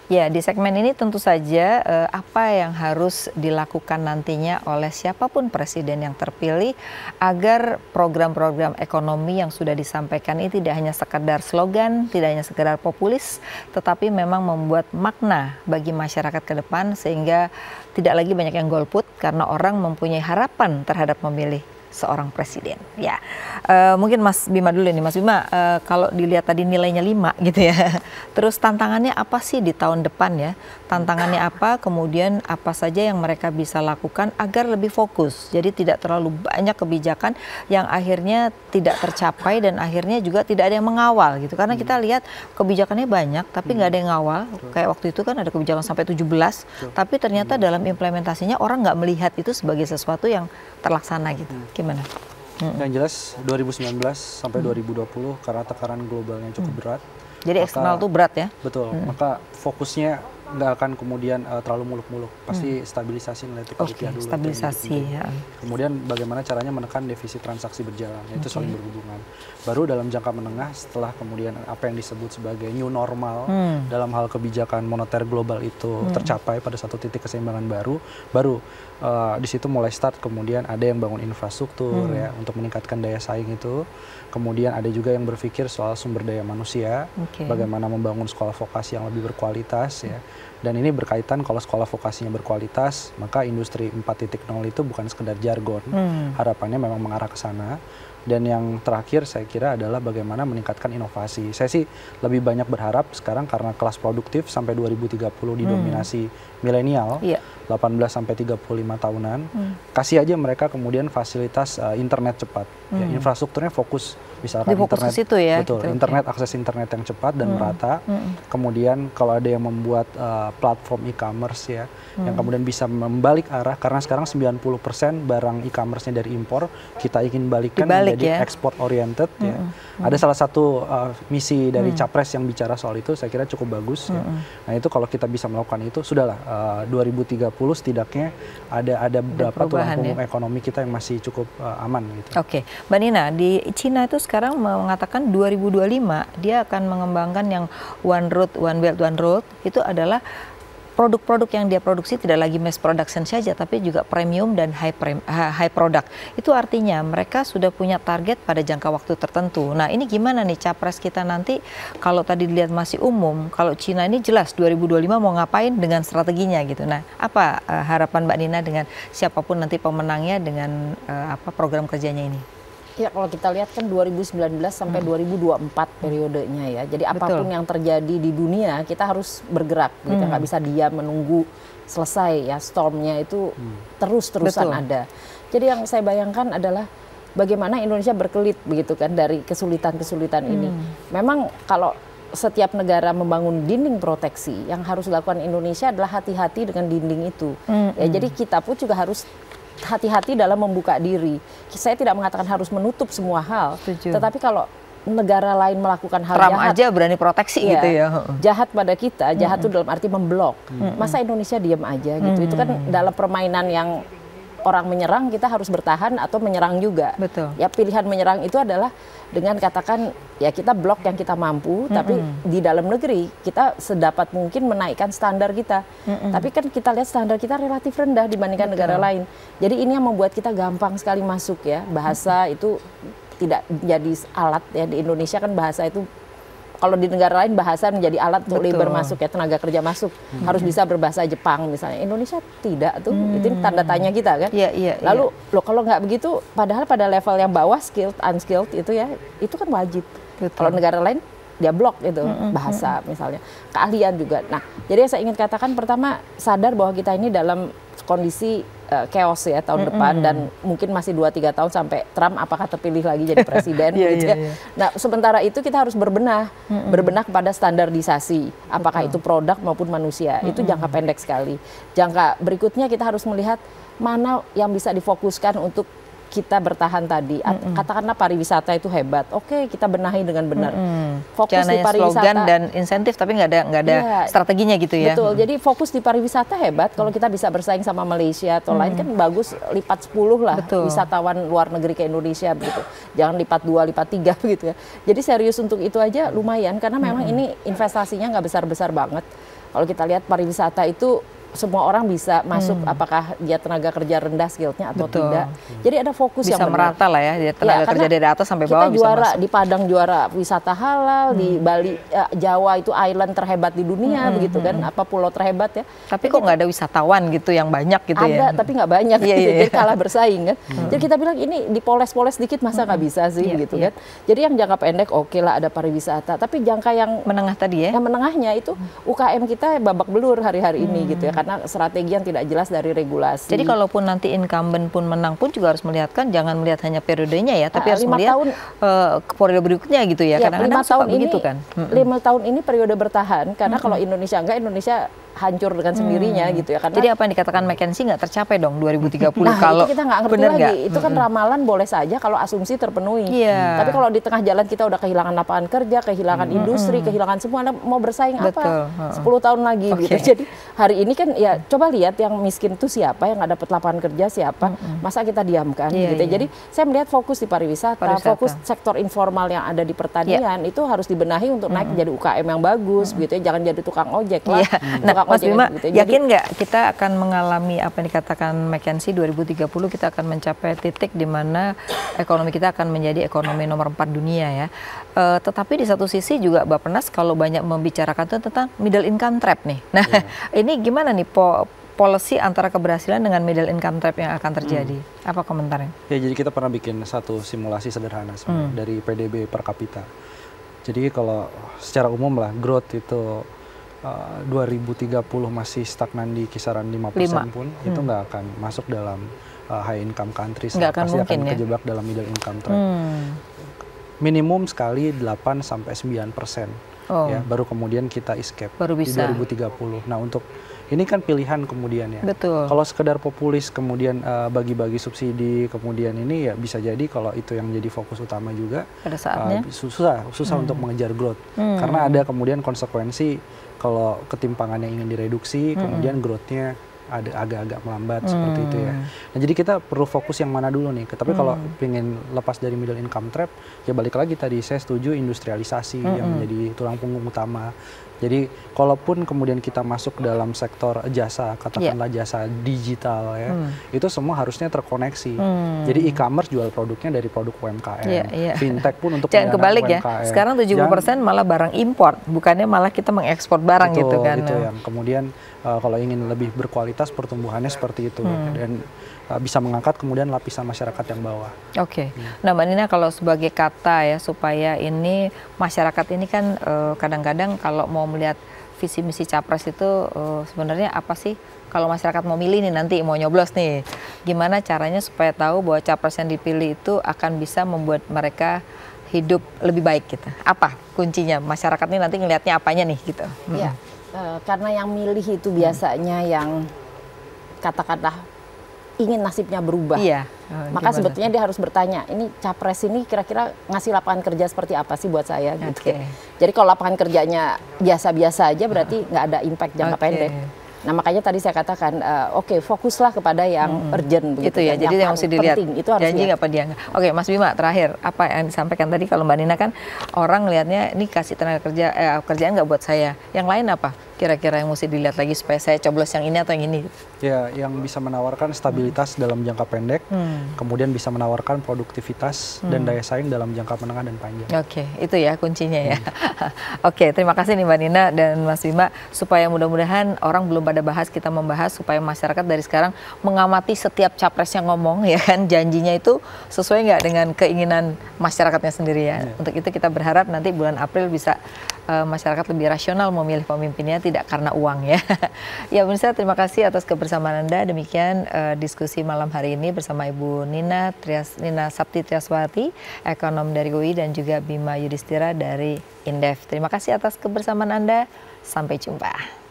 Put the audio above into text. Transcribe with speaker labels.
Speaker 1: Ya, di segmen ini tentu saja apa yang harus dilakukan nantinya oleh siapapun presiden yang terpilih agar program-program ekonomi yang sudah disampaikan ini tidak hanya sekedar slogan, tidak hanya sekedar populis, tetapi memang membuat makna bagi masyarakat ke depan sehingga tidak lagi banyak yang golput karena orang mempunyai harapan terhadap memilih seorang presiden. Ya, mungkin Mas Bima dulu nih, Mas Bima. Kalau dilihat tadi nilainya 5 gitu ya. Terus tantangannya apa sih di tahun depan ya? Tantangannya apa? Kemudian apa saja yang mereka bisa lakukan agar lebih fokus. Jadi tidak terlalu banyak kebijakan yang akhirnya tidak tercapai dan akhirnya juga tidak ada yang mengawal gitu. Karena kita lihat kebijakannya banyak, tapi nggak ada yang ngawal. Kayak waktu itu kan ada kebijakan sampai 17, tapi ternyata dalam implementasinya orang nggak melihat itu sebagai sesuatu yang terlaksana gitu. Gimana?
Speaker 2: Yang jelas 2019 sampai 2020 karena tekanan globalnya cukup berat.
Speaker 1: Jadi eksternal tuh berat ya?
Speaker 2: Betul, maka fokusnya nggak akan kemudian terlalu muluk-muluk. Pasti stabilisasi nilai tukar rupiah dulu.
Speaker 1: Stabilisasi ya.
Speaker 2: Kemudian bagaimana caranya menekan defisit transaksi berjalan, itu saling berhubungan. Baru dalam jangka menengah setelah kemudian apa yang disebut sebagai new normal dalam hal kebijakan moneter global itu tercapai pada satu titik keseimbangan baru di situ mulai start kemudian ada yang bangun infrastruktur ya untuk meningkatkan daya saing itu. Kemudian ada juga yang berpikir soal sumber daya manusia, bagaimana membangun sekolah vokasi yang lebih berkualitas ya. Dan ini berkaitan kalau sekolah vokasinya berkualitas, maka industri 4.0 itu bukan sekedar jargon. Harapannya memang mengarah ke sana. Dan yang terakhir saya kira adalah bagaimana meningkatkan inovasi. Saya sih lebih banyak berharap sekarang karena kelas produktif sampai 2030 didominasi milenial, 18 sampai 35 tahunan. Kasih aja mereka kemudian fasilitas internet cepat. Ya, infrastrukturnya fokus misalkan internet
Speaker 1: situ ya,
Speaker 2: betul,
Speaker 1: gitu,
Speaker 2: internet akses internet yang cepat dan merata. Kemudian kalau ada yang membuat platform e-commerce ya, yang kemudian bisa membalik arah karena sekarang 90% barang e-commerce-nya dari impor, kita ingin balikan menjadi export oriented ya. Ada salah satu misi dari Capres yang bicara soal itu, saya kira cukup bagus ya. Nah, itu kalau kita bisa melakukan itu sudahlah 2030 setidaknya ada beberapa tulang punggung ekonomi kita yang masih cukup aman gitu.
Speaker 1: Oke, Mbak Nina, di Cina itu sekarang mengatakan 2025 dia akan mengembangkan yang One Road, One Belt, One Road. Itu adalah produk-produk yang dia produksi tidak lagi mass production saja, tapi juga premium dan high product. Itu artinya mereka sudah punya target pada jangka waktu tertentu. Nah, ini gimana nih capres kita nanti kalau tadi dilihat masih umum, kalau Cina ini jelas 2025 mau ngapain dengan strateginya gitu. Nah, apa harapan Mbak Nina dengan siapapun nanti pemenangnya dengan apa program kerjanya ini?
Speaker 3: Ya, kalau kita lihat kan 2019 sampai 2024 periodenya ya. Jadi apapun yang terjadi di dunia kita harus bergerak. Kita nggak bisa diam menunggu selesai ya, stormnya itu terus-terusan ada. Jadi yang saya bayangkan adalah bagaimana Indonesia berkelit begitu kan dari kesulitan-kesulitan ini. Memang kalau setiap negara membangun dinding proteksi, yang harus dilakukan Indonesia adalah hati-hati dengan dinding itu. Ya, jadi kita pun juga harus hati-hati dalam membuka diri. Saya tidak mengatakan harus menutup semua hal, tetapi kalau negara lain melakukan hal
Speaker 1: Trump
Speaker 3: jahat
Speaker 1: aja berani proteksi ya, gitu ya.
Speaker 3: Jahat pada kita, jahat itu dalam arti memblok. Masa Indonesia diam aja gitu? Itu kan dalam permainan yang orang menyerang kita harus bertahan atau menyerang juga.
Speaker 1: Betul.
Speaker 3: Ya, pilihan menyerang itu adalah dengan katakan ya kita blok yang kita mampu, tapi di dalam negeri kita sedapat mungkin menaikkan standar kita. Tapi kan kita lihat standar kita relatif rendah dibandingkan negara lain. Jadi ini yang membuat kita gampang sekali masuk ya. Bahasa itu tidak jadi alat ya, di Indonesia kan bahasa itu kalau di negara lain bahasa menjadi alat untuk labor masuk ya, tenaga kerja masuk. Harus bisa berbahasa Jepang misalnya. Indonesia tidak tuh. Itu tanda tanya kita kan. Lalu loh kalau nggak begitu, padahal pada level yang bawah skilled, unskilled itu ya, itu kan wajib. Kalau negara lain dia blok itu bahasa misalnya. Keahlian juga. Nah, jadi yang saya ingin katakan pertama sadar bahwa kita ini dalam kondisi chaos ya tahun depan dan mungkin masih 2-3 tahun sampai Trump apakah terpilih lagi jadi presiden gitu ya. Nah, sementara itu kita harus berbenah kepada standarisasi apakah itu produk maupun manusia. Itu jangka pendek sekali. Jangka berikutnya kita harus melihat mana yang bisa difokuskan untuk kita bertahan tadi. Katakanlah pariwisata itu hebat. Oke, kita benahi dengan benar. Fokus di pariwisata
Speaker 1: slogan dan insentif tapi nggak ada strateginya gitu ya.
Speaker 3: Betul. Jadi fokus di pariwisata hebat. Kalau kita bisa bersaing sama Malaysia atau lain kan bagus, lipat 10 lah wisatawan luar negeri ke Indonesia begitu. Jangan lipat 2, lipat 3 begitu ya. Jadi serius untuk itu aja lumayan karena memang ini investasinya nggak besar-besar banget. Kalau kita lihat pariwisata itu semua orang bisa masuk, apakah dia tenaga kerja rendah skillnya atau
Speaker 1: Betul.
Speaker 3: tidak. Jadi ada fokus
Speaker 1: Bisa
Speaker 3: yang benar.
Speaker 1: merata lah ya, tenaga kerja dari atas sampai bawah
Speaker 3: kita
Speaker 1: bisa
Speaker 3: juara
Speaker 1: masuk.
Speaker 3: di Padang, juara wisata halal, di Bali, Jawa itu island terhebat di dunia begitu kan, apa pulau terhebat ya.
Speaker 1: Tapi kok nggak ada wisatawan gitu yang banyak gitu ya?
Speaker 3: Ada, tapi nggak banyak,
Speaker 1: Iya,
Speaker 3: gitu.
Speaker 1: iya.
Speaker 3: Jadi kalah bersaing kan. Jadi kita bilang ini dipoles-poles dikit masa nggak bisa sih
Speaker 1: Iya,
Speaker 3: gitu
Speaker 1: iya.
Speaker 3: kan. Jadi yang jangka pendek oke lah ada pariwisata, tapi jangka yang
Speaker 1: Menengah tadi ya?
Speaker 3: yang menengahnya itu UKM kita babak belur hari-hari ini gitu ya, karena strategi yang tidak jelas dari regulasi.
Speaker 1: Jadi kalaupun nanti incumbent pun menang pun juga harus melihat kan, jangan melihat hanya periodenya ya, tapi harus
Speaker 3: 5
Speaker 1: melihat
Speaker 3: tahun.
Speaker 1: periode berikutnya gitu ya.
Speaker 3: Ya,
Speaker 1: Kadang-kadang
Speaker 3: 5
Speaker 1: suka
Speaker 3: tahun
Speaker 1: begitu
Speaker 3: ini,
Speaker 1: kan.
Speaker 3: 5 tahun ini periode bertahan, karena kalau Indonesia enggak, Indonesia hancur dengan sendirinya gitu ya. Karena
Speaker 1: Jadi apa yang dikatakan McKinsey nggak tercapai dong 2030
Speaker 3: nah,
Speaker 1: kalau
Speaker 3: itu kita nggak ngerti
Speaker 1: bener
Speaker 3: lagi.
Speaker 1: nggak?
Speaker 3: Itu kan ramalan boleh saja kalau asumsi terpenuhi.
Speaker 1: Iya.
Speaker 3: Tapi kalau di tengah jalan kita udah kehilangan lapangan kerja, kehilangan industri, kehilangan semua, Anda mau bersaing
Speaker 1: Betul.
Speaker 3: apa? 10 tahun lagi
Speaker 1: Oke.
Speaker 3: gitu. Jadi hari ini kan ya coba lihat yang miskin itu siapa, yang nggak dapat lapangan kerja siapa. Masa kita diamkan
Speaker 1: Iya,
Speaker 3: gitu.
Speaker 1: iya.
Speaker 3: Jadi saya melihat fokus di pariwisata, fokus sektor informal yang ada di pertanian itu harus dibenahi untuk naik jadi UKM yang bagus gitu ya. Jangan jadi tukang ojek lah.
Speaker 1: Iya. Nah,
Speaker 3: Tukang
Speaker 1: Mas
Speaker 3: ojek
Speaker 1: Bima,
Speaker 3: gitu.
Speaker 1: yakin nggak kita akan mengalami apa yang dikatakan McKinsey 2030 kita akan mencapai titik di mana ekonomi kita akan menjadi ekonomi nomor 4 dunia ya. Tetapi di satu sisi juga Bappenas kalau banyak membicarakan itu tentang middle income trap nih. Nah, ini gimana nih policy antara keberhasilan dengan middle income trap yang akan terjadi? Apa komentarnya?
Speaker 2: Ya, jadi kita pernah bikin satu simulasi sederhana sebenarnya dari PDB per kapita. Jadi kalau secara umum lah growth itu 2030 masih stagnan di kisaran 5% pun itu nggak akan masuk dalam high income countries,
Speaker 1: Nggak akan
Speaker 2: pasti
Speaker 1: mungkin,
Speaker 2: akan
Speaker 1: ya?
Speaker 2: kejebak dalam middle income trap. Minimum sekali 8-9%. Ya, baru kemudian kita escape
Speaker 1: Baru
Speaker 2: di
Speaker 1: bisa.
Speaker 2: 2030. Nah, untuk ini kan pilihan kemudian ya.
Speaker 1: Betul.
Speaker 2: Kalau sekedar populis kemudian bagi-bagi subsidi kemudian ini ya bisa jadi kalau itu yang jadi fokus utama juga
Speaker 1: Pada saatnya?
Speaker 2: susah untuk mengejar growth karena ada kemudian konsekuensi kalau ketimpangan yang ingin direduksi kemudian growth-nya ada agak-agak melambat seperti itu ya. Nah, jadi kita perlu fokus yang mana dulu nih. Tapi kalau pengen lepas dari middle income trap, ya balik lagi tadi saya setuju industrialisasi yang menjadi tulang punggung utama. Jadi kalaupun kemudian kita masuk dalam sektor jasa, katakanlah jasa digital ya, itu semua harusnya terkoneksi. Jadi e-commerce jual produknya dari produk UMKM, fintech pun untuk
Speaker 1: jangan kebalik
Speaker 2: UMKM.
Speaker 1: Ya. Sekarang 70% malah barang import, bukannya malah kita mengekspor barang
Speaker 2: Betul,
Speaker 1: gitu kan.
Speaker 2: Itu yang kemudian kalau ingin lebih berkualitas pertumbuhannya seperti itu dan bisa mengangkat kemudian lapisan masyarakat yang bawah.
Speaker 1: Oke. Nah, Mbak Nina kalau sebagai kata ya supaya ini masyarakat ini kan kadang-kadang kalau mau melihat visi misi capres itu sebenarnya apa sih? Kalau masyarakat mau milih nih nanti mau nyoblos nih, gimana caranya supaya tahu bahwa capres yang dipilih itu akan bisa membuat mereka hidup lebih baik gitu? Apa kuncinya? Masyarakat ini nanti ngelihatnya apanya nih gitu?
Speaker 3: Iya. Karena yang milih itu biasanya yang katakanlah ingin nasibnya berubah.
Speaker 1: Iya.
Speaker 3: Maka sebetulnya dia harus bertanya, ini capres ini kira-kira ngasih lapangan kerja seperti apa sih buat saya gitu. Jadi kalau lapangan kerjanya biasa-biasa aja berarti nggak ada impact jangka pendek. Nah, makanya tadi saya katakan oke, fokuslah kepada yang urgent begitu
Speaker 1: ya.
Speaker 3: Jadi
Speaker 1: yang mesti dilihat
Speaker 3: penting, itu harus
Speaker 1: janji nggak apa dia. Oke, Mas Bima, terakhir apa yang disampaikan tadi kalau Mbak Nina kan orang lihatnya ini kasih tenaga kerja kerjaan nggak buat saya. Yang lain apa? Kira-kira yang mesti dilihat lagi supaya saya coblos yang ini atau yang ini?
Speaker 2: Ya, yang bisa menawarkan stabilitas dalam jangka pendek, kemudian bisa menawarkan produktivitas dan daya saing dalam jangka menengah dan panjang.
Speaker 1: Oke, itu ya kuncinya ya. Oke, terima kasih nih Mbak Nina dan Mas Bima, supaya mudah-mudahan orang belum pada bahas, kita membahas supaya masyarakat dari sekarang mengamati setiap capres yang ngomong ya kan, janjinya itu sesuai nggak dengan keinginan masyarakatnya sendiri ya. Untuk itu kita berharap nanti bulan April bisa masyarakat lebih rasional memilih pemimpinnya, tidak karena uang ya. Ya pemirsa, terima kasih atas kebersamaan Anda. Demikian diskusi malam hari ini bersama Ibu Nina Sapti Triaswati, ekonom dari UI, dan juga Bima Yudhistira dari Indef. Terima kasih atas kebersamaan Anda. Sampai jumpa.